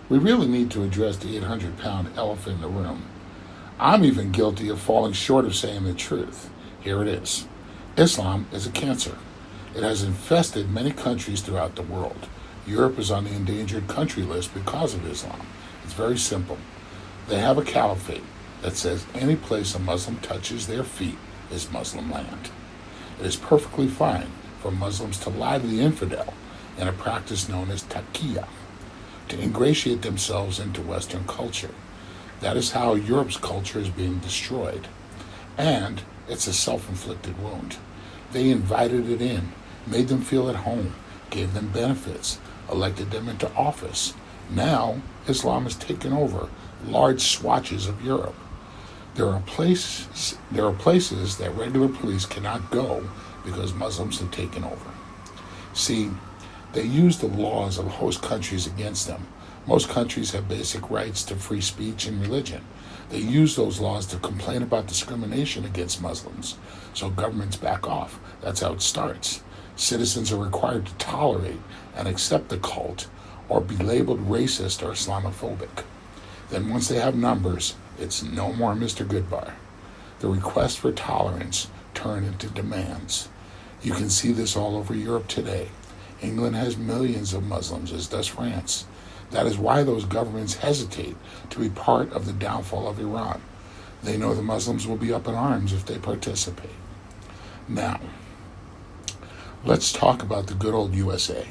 We really need to address the 800-pound elephant in the room. I'm even guilty of falling short of saying the truth. Here it is. Islam is a cancer. It has infested many countries throughout the world. Europe is on the endangered country list because of Islam. It's very simple. They have a caliphate that says any place a Muslim touches their feet is Muslim land. It is perfectly fine for Muslims to lie to the infidel in a practice known as taqiyya, to ingratiate themselves into Western culture. That is how Europe's culture is being destroyed. And it's a self-inflicted wound. They invited it in, made them feel at home, gave them benefits, elected them into office. Now, Islam has taken over large swatches of Europe. There are places that regular police cannot go because Muslims have taken over. See, they use the laws of host countries against them. Most countries have basic rights to free speech and religion. They use those laws to complain about discrimination against Muslims, so governments back off. That's how it starts. Citizens are required to tolerate and accept the cult or be labeled racist or Islamophobic. Then once they have numbers, it's no more Mr. Goodbar. The requests for tolerance turn into demands. You can see this all over Europe today. England has millions of Muslims, as does France. That is why those governments hesitate to be part of the downfall of Iran. They know the Muslims will be up in arms if they participate. Now, let's talk about the good old USA.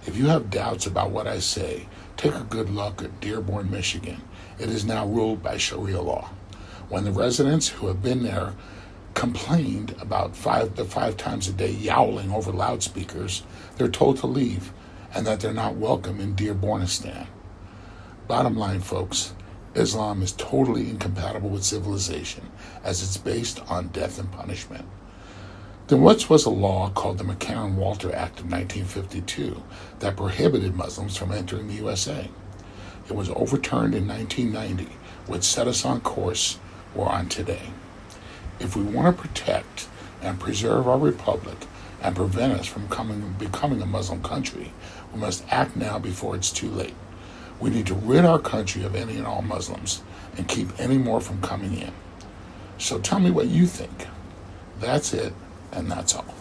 If you have doubts about what I say, take a good look at Dearborn, Michigan. It is now ruled by Sharia law. When the residents who have been there complained about five times a day yowling over loudspeakers, they're told to leave and that they're not welcome in Dearbornistan. Bottom line, folks, Islam is totally incompatible with civilization as it's based on death and punishment. Then what was a law called the McCarran-Walter Act of 1952 that prohibited Muslims from entering the USA? It was overturned in 1990, which set us on course we're on today. If we want to protect and preserve our republic and prevent us from becoming a Muslim country, we must act now before it's too late. We need to rid our country of any and all Muslims and keep any more from coming in. So tell me what you think. That's it, and that's all.